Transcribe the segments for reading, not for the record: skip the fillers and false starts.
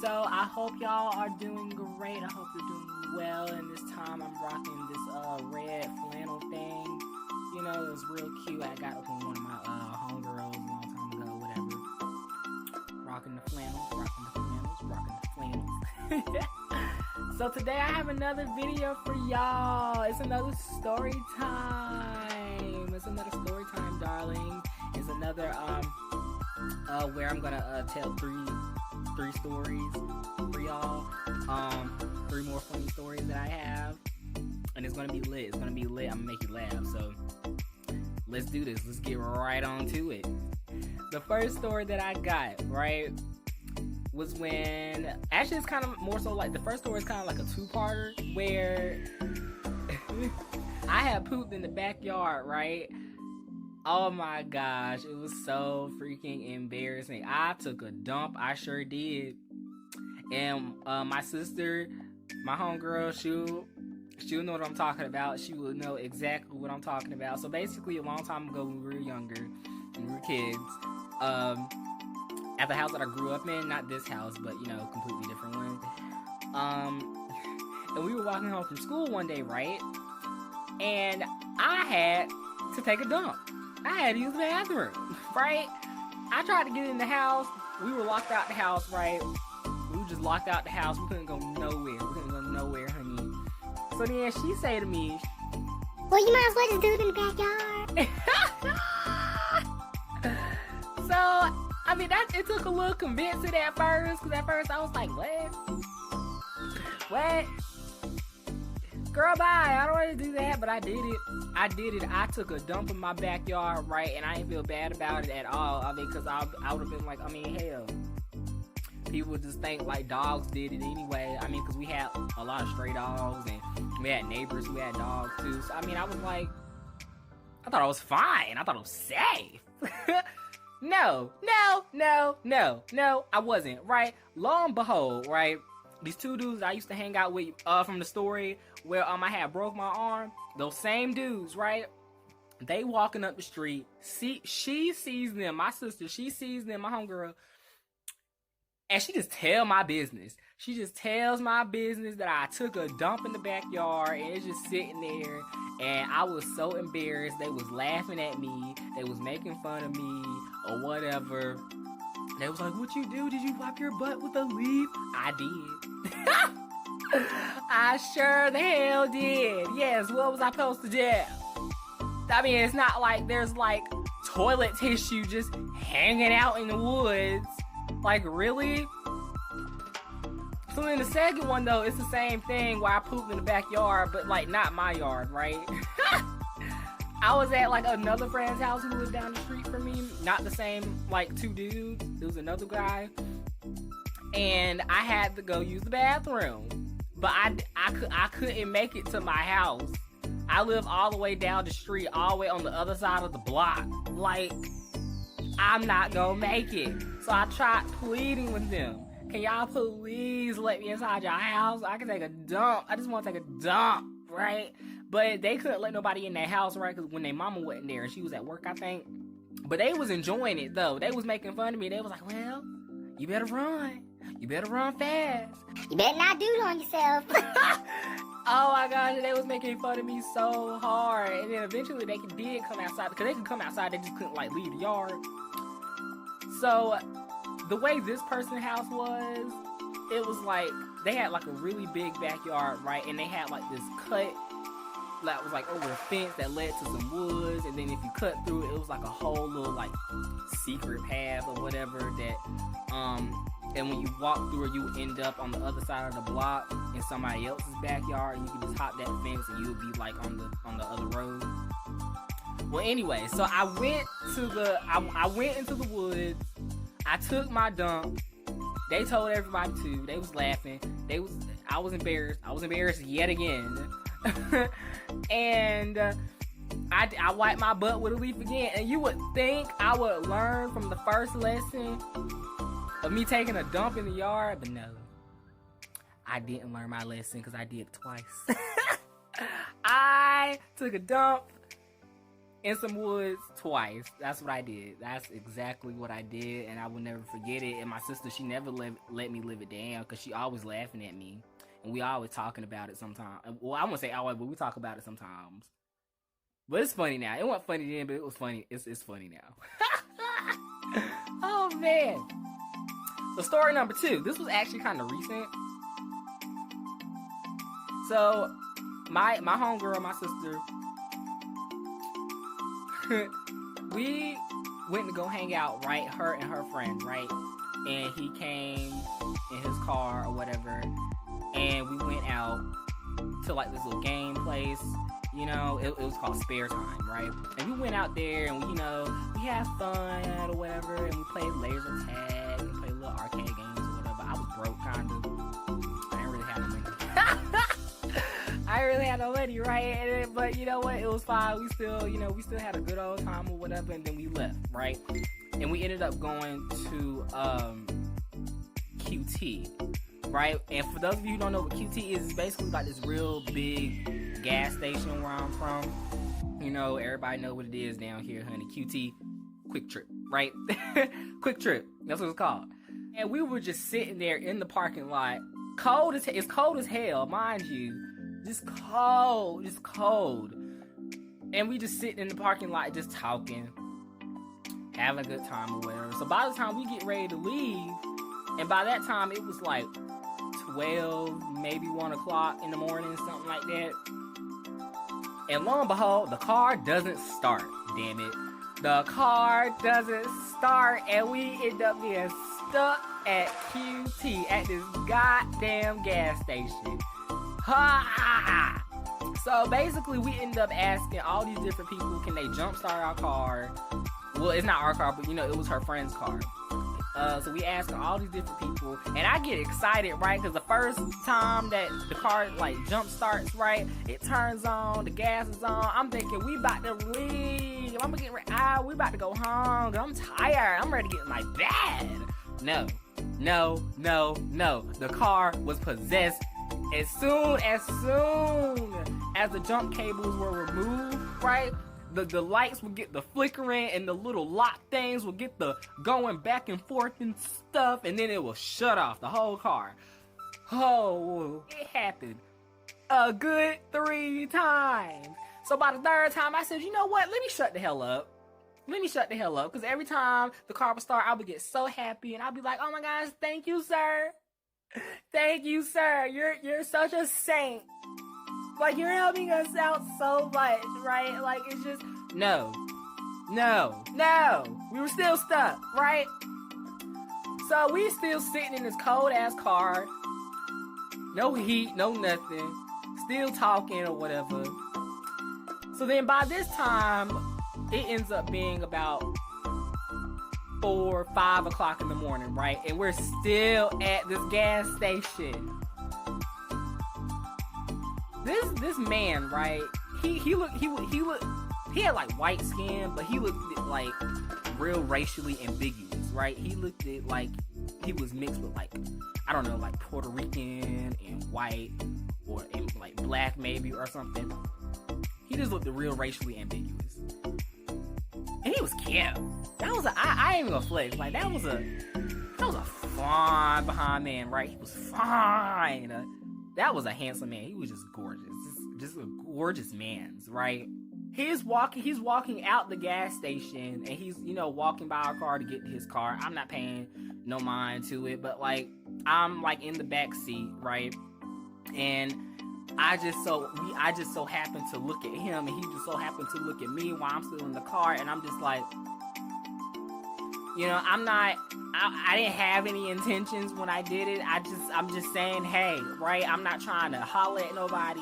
So I hope y'all are doing great. I hope you're doing well. And this time I'm rocking this red flannel thing. You know, it was real cute. I got it from one of my homegirls a long time ago, whatever. Rocking the flannels, rocking the flannels, rocking the flannels. So today I have another video for y'all. It's another story time. It's another story time, darling. It's another where I'm gonna tell three stories for y'all. 3 more funny stories that I have, and it's gonna be lit. It's gonna be lit. I'm gonna make you laugh. So let's do this. Let's get right on to it. The first story that I got, right, was when, actually it's kind of more so like, the first story is kind of like a 2-parter where I had pooped in the backyard, right? Oh my gosh, it was so freaking embarrassing. I took a dump, I sure did. And my sister, my homegirl, she'll know what I'm talking about. She will know exactly what I'm talking about. So basically, a long time ago when we were younger, when we were kids, at the house that I grew up in, not this house, but you know, completely different one. And we were walking home from school one day, right? And I had to take a dump. I had to use the bathroom, right? I tried to get in the house. We were locked out the house, right? We were just locked out the house. We couldn't go nowhere. We couldn't go nowhere, honey. So then she say to me, well, you might as well just do it in the backyard. So, I mean, it took a little convincing at first, because at first I was like, what? What? Girl, bye. I don't want to do that, but I did it. I took a dump in my backyard, right? And I didn't feel bad about it at all. I mean, because I would have been like, I mean, hell. People would just think like dogs did it anyway. I mean, because we had a lot of stray dogs, and we had neighbors who had dogs too. So, I mean, I was like, I thought I was fine. I thought I was safe. No, I wasn't, right? Lo and behold, right? These 2 dudes I used to hang out with from the story where I had broke my arm, those same dudes, right? They walking up the street. She sees them, my sister, she sees them, my homegirl, and she just tell my business. She just tells my business that I took a dump in the backyard, and it's just sitting there, and I was so embarrassed. They was laughing at me. They was making fun of me or whatever. They was like, what you do? Did you wipe your butt with a leaf? I did. I sure the hell did. Yes, what was I supposed to do? I mean, it's not like there's like toilet tissue just hanging out in the woods. Like, really? So then the second one, though, it's the same thing where I pooped in the backyard, but like not my yard, right? I was at like another friend's house who lived down the street from me. Not the same like 2 dudes. It was another guy. And I had to go use the bathroom. But I couldn't make it to my house. I live all the way down the street, all the way on the other side of the block. Like, I'm not gonna make it. So I tried pleading with them. Can y'all please let me inside your house? I can take a dump. I just want to take a dump, right? But they couldn't let nobody in their house, right? Because when their mama wasn't there and she was at work, I think. But they was enjoying it, though. They was making fun of me. They was like, well, you better run. You better run fast. You better not do it on yourself. Oh my gosh, they was making fun of me so hard. And then eventually they did come outside. Because they could come outside, they just couldn't like leave the yard. So the way this person's house was, it was like, they had like a really big backyard, right? And they had like this cut that was like over a fence that led to some woods, and then if you cut through it, it was like a whole little like secret path or whatever that and when you walk through it, you end up on the other side of the block in somebody else's backyard, and you can just hop that fence and you'll be like on the other road. Well, anyway, so I went into the woods. I took my dump. They told everybody to. They was laughing. I was embarrassed. I was embarrassed yet again. And I wiped my butt with a leaf again. And you would think I would learn from the first lesson of me taking a dump in the yard, but no. I didn't learn my lesson because I did it twice. I took a dump in some woods twice. That's what I did. That's exactly what I did, and I will never forget it. And my sister, she never let me live it down because she always laughing at me, and we always talking about it sometimes. Well, I won't say always, but we talk about it sometimes. But it's funny now. It wasn't funny then, but it was funny. It's funny now. Oh man. So story number 2. This was actually kind of recent. So my homegirl, my sister, we went to go hang out, right? Her and her friend, right? And he came in his car or whatever, and we went out to like this little game place. You know, it was called Spare Time, right? And we went out there and we had fun or whatever, and we played laser tag and played little arcade games or whatever. I was broke, kind of. I didn't really have no money. I really had no money, right? But you know what? It was fine. We still had a good old time or whatever, and then we left, right? And we ended up going to QT, right? And for those of you who don't know what QT is, it's basically like this real big gas station where I'm from. You know, everybody know what it is down here, honey. QT, Quick Trip, right? Quick Trip, that's what it's called. And we were just sitting there in the parking lot. It's cold as hell, mind you. Just cold. And we just sitting in the parking lot just talking, having a good time or whatever. So by the time we get ready to leave, and by that time it was like 12, maybe 1 o'clock in the morning, something like that. And lo and behold, the car doesn't start, damn it. The car doesn't start, and we end up being stuck at QT, at this goddamn gas station. Ha! So basically, we ended up asking all these different people, can they jumpstart our car? Well, it's not our car, but you know, it was her friend's car. So we asked all these different people, and I get excited, right? Because the first time that the car like jump starts, right, it turns on, the gas is on. I'm thinking we about to leave. I'm getting ready. We about to go home. I'm tired. I'm ready to get in my bed. No. The car was possessed. As soon as the jump cables were removed, right? The lights would get the flickering, and the little lock things would get the going back and forth and stuff, and then it will shut off the whole car. Oh, it happened a good 3 times. So by the 3rd time, I said, you know what? Let me shut the hell up. Because every time the car would start, I would get so happy, and I'd be like, oh my gosh, thank you, sir. Thank you, sir. You're such a saint. Like, you're helping us out so much, right? Like, it's just, no. We were still stuck, right? So we still sitting in this cold ass car. No heat, no nothing. Still talking or whatever. So then by this time, it ends up being about 4 or 5 o'clock in the morning, right? And we're still at this gas station. This man, right? He had like white skin, but he looked like real racially ambiguous, right? He looked like he was mixed with like, I don't know, like Puerto Rican and white, or and like black maybe or something. He just looked real racially ambiguous, and he was cute. I ain't even gonna flex. Like that was a fine behind man, right? He was fine. That was a handsome man. He was just gorgeous. Just a gorgeous man, right? He's walking out the gas station, and he's, you know, walking by our car to get to his car. I'm not paying no mind to it, but like I'm like in the back seat, right? And I just so happened to look at him, and he just so happened to look at me while I'm still in the car, and I'm just like, you know, I didn't have any intentions when I did it. I'm just saying, hey, right? I'm not trying to holler at nobody.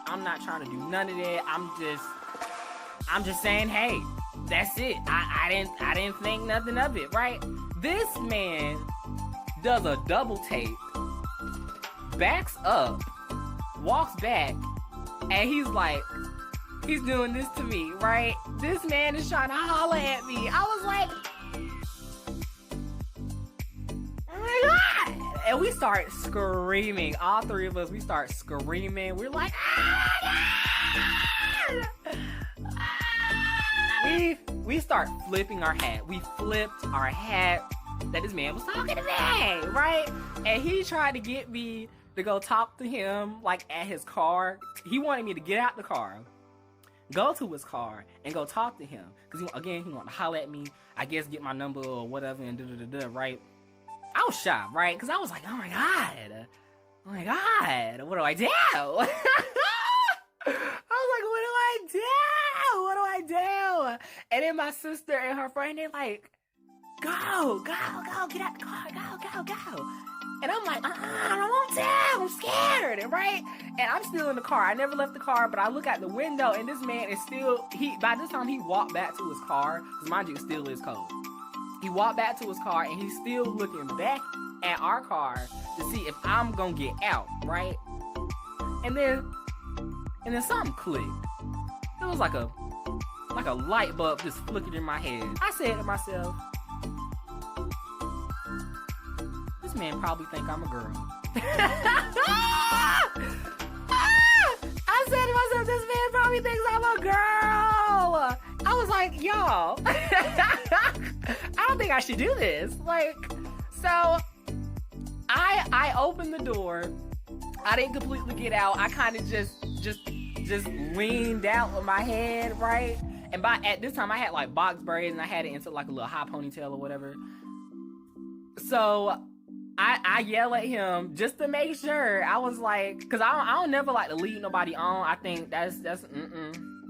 I'm not trying to do none of that. I'm just saying, hey, that's it. I didn't think nothing of it, right? This man does a double take, backs up, walks back, and he's like, he's doing this to me, right? This man is trying to holler at me. I was like, and we start screaming. All 3 of us, we start screaming. We're like, ah! we start flipping our hat. We flipped our hat that this man was talking to me, right? And he tried to get me to go talk to him, like, at his car. He wanted me to get out the car, go to his car, and go talk to him. Because, again, he wanted to holler at me, I guess get my number or whatever, and da-da-da-da, right? I was shocked, right? Because I was like, oh my God, what do I do? I was like, what do I do? And then my sister and her friend, they're like, go, get out the car, go. And I'm like, I don't want to, I'm scared, right? And I'm still in the car. I never left the car, but I look out the window, and this man is still, by this time he walked back to his car, because mind you, it still is cold. He walked back to his car, and he's still looking back at our car to see if I'm gonna get out, right? And then something clicked. It was like a light bulb just flickered in my head. I said to myself, this man probably think I'm a girl. I said to myself, this man probably thinks I'm a girl. I was like, y'all, I don't think I should do this. Like, so I opened the door. I didn't completely get out. I kind of just leaned out with my head, right? And at this time I had like box braids and I had it into like a little high ponytail or whatever. So I yell at him just to make sure. I was like, cause I don't never like to lead nobody on. I think that's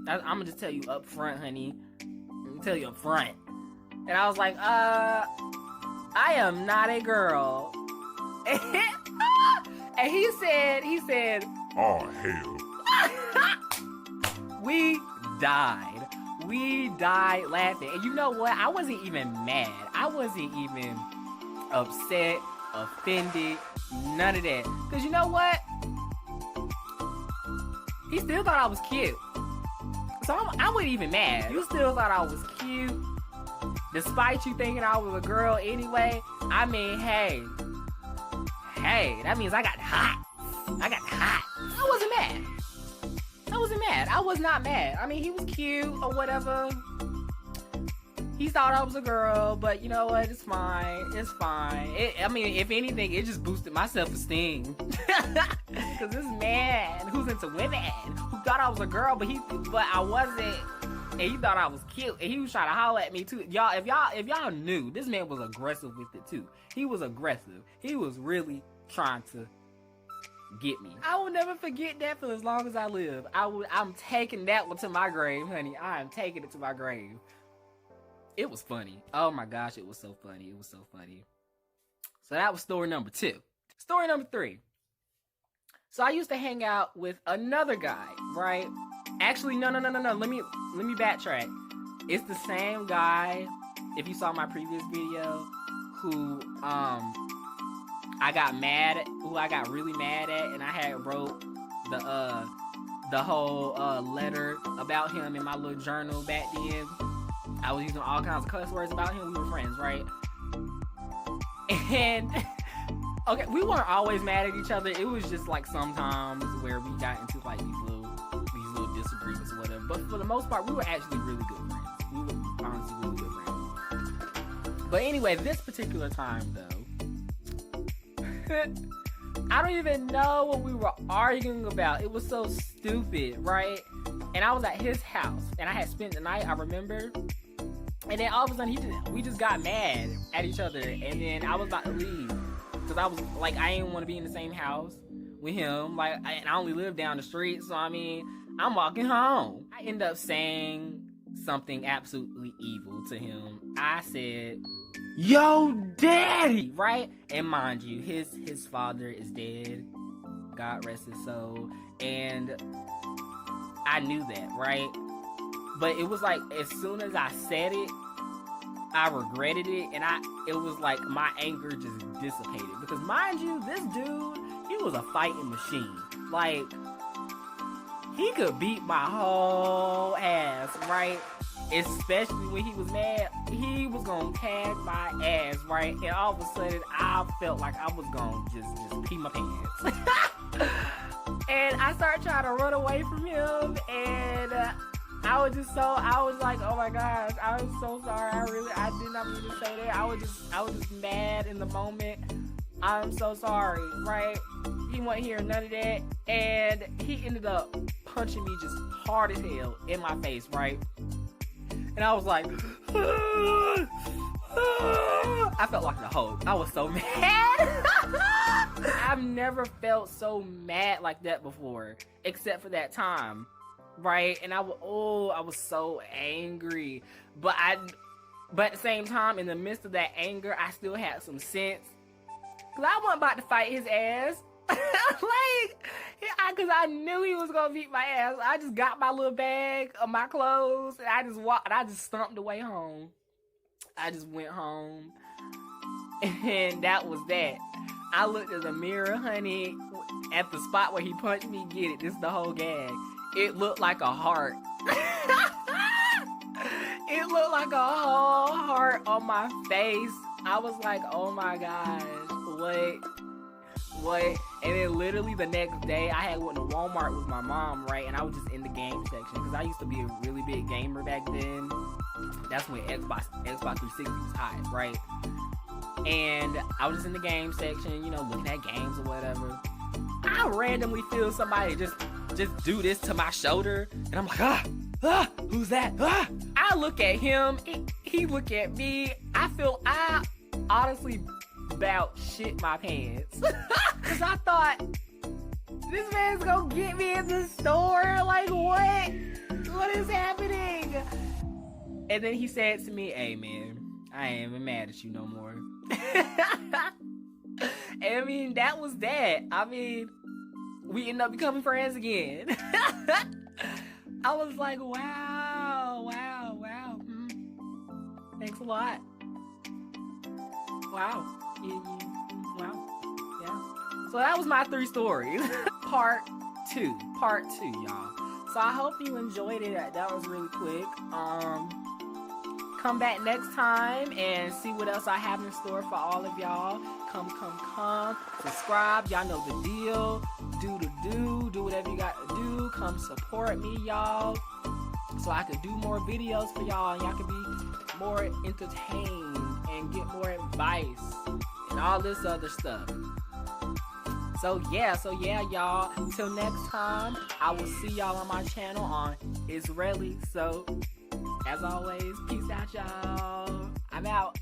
I'm gonna just tell you up front, honey. I'm gonna tell you up front. And I was like, I am not a girl. And he said, oh hell. We died laughing. And you know what? I wasn't even mad. I wasn't even upset, offended, none of that. Because you know what? He still thought I was cute. So I wasn't even mad. You still thought I was cute. Despite you thinking I was a girl anyway. I mean, hey, that means I got hot. I wasn't mad. I was not mad. I mean, he was cute or whatever. He thought I was a girl, but you know what? It's fine. I mean, if anything, it just boosted my self-esteem. Because this man who's into women, who thought I was a girl, but I wasn't, and he thought I was cute, and he was trying to holler at me too. Y'all, if y'all knew, this man was aggressive with it too. He was aggressive. He was really trying to get me. I will never forget that for as long as I live. I'm taking that one to my grave, honey. I am taking it to my grave. It was funny. Oh my gosh, it was so funny. So that was story number 2. Story number 3. So I used to hang out with another guy, right? Actually, no. Let me backtrack. It's the same guy, if you saw my previous video, who I got really mad at, and I had wrote the whole letter about him in my little journal back then. I was using all kinds of cuss words about him. We were friends, right? And okay, we weren't always mad at each other. It was just like sometimes where we got into like these little disagreements or whatever. But for the most part, we were actually really good friends. We were honestly really good friends. But anyway, this particular time though, I don't even know what we were arguing about. It was so stupid, right? And I was at his house, and I had spent the night, I remember. And then all of a sudden, we just got mad at each other. And then I was about to leave. Because I was like, I didn't want to be in the same house with him. Like, and I only live down the street. So, I mean, I'm walking home. I end up saying something absolutely evil to him. I said, yo, daddy, right? And mind you, his father is dead. God rest his soul. And I knew that, right? But it was like, as soon as I said it, I regretted it, and it was like my anger just dissipated. Because mind you, this dude, he was a fighting machine. Like, he could beat my whole ass, right? Especially when he was mad, he was gonna tag my ass, right? And all of a sudden, I felt like I was gonna just pee my pants. And I started trying to run away from him, and I was like, oh my gosh, I was so sorry. I did not mean to say that. I was just mad in the moment. I'm so sorry, right? He wasn't hearing none of that, and he ended up punching me just hard as hell in my face, right? And I was like, I felt like the Hulk. I was so mad. I've never felt so mad like that before, except for that time, right? And I was so angry, but at the same time, in the midst of that anger, I still had some sense, cause I wasn't about to fight his ass. Cause I knew he was gonna beat my ass. I just got my little bag of my clothes and I just walked. I just stomped away home. I just went home, and that was that. I looked in the mirror, honey, at the spot where he punched me. Get it? This is the whole gag. It looked like a heart. It looked like a whole heart on my face. I was like, oh my gosh, what? And then literally the next day, I had went to Walmart with my mom, right? And I was just in the game section, because I used to be a really big gamer back then. That's when Xbox 360 was hot, right? And I was just in the game section, you know, looking at games or whatever. I randomly feel somebody just do this to my shoulder, and I'm like, who's that? I look at him, he look at me. I honestly about shit my pants. Cause I thought, this man's gonna get me in the store. Like, what? What is happening? And then he said to me, hey man, I ain't even mad at you no more. I mean, that was that. I mean, we ended up becoming friends again. I was like, wow. Thanks a lot. Wow. Wow. Yeah. So that was my 3 stories. Part 2, y'all. So I hope you enjoyed it. That was really quick. Come back next time and see what else I have in store for all of y'all. Come. Subscribe. Y'all know the deal. Do whatever you got to do. Come support me, y'all, so I can do more videos for y'all, and y'all can be more entertained and get more advice and all this other stuff. So yeah, y'all. Until next time, I will see y'all on my channel on ItzRelly. So as always, peace out, y'all. I'm out.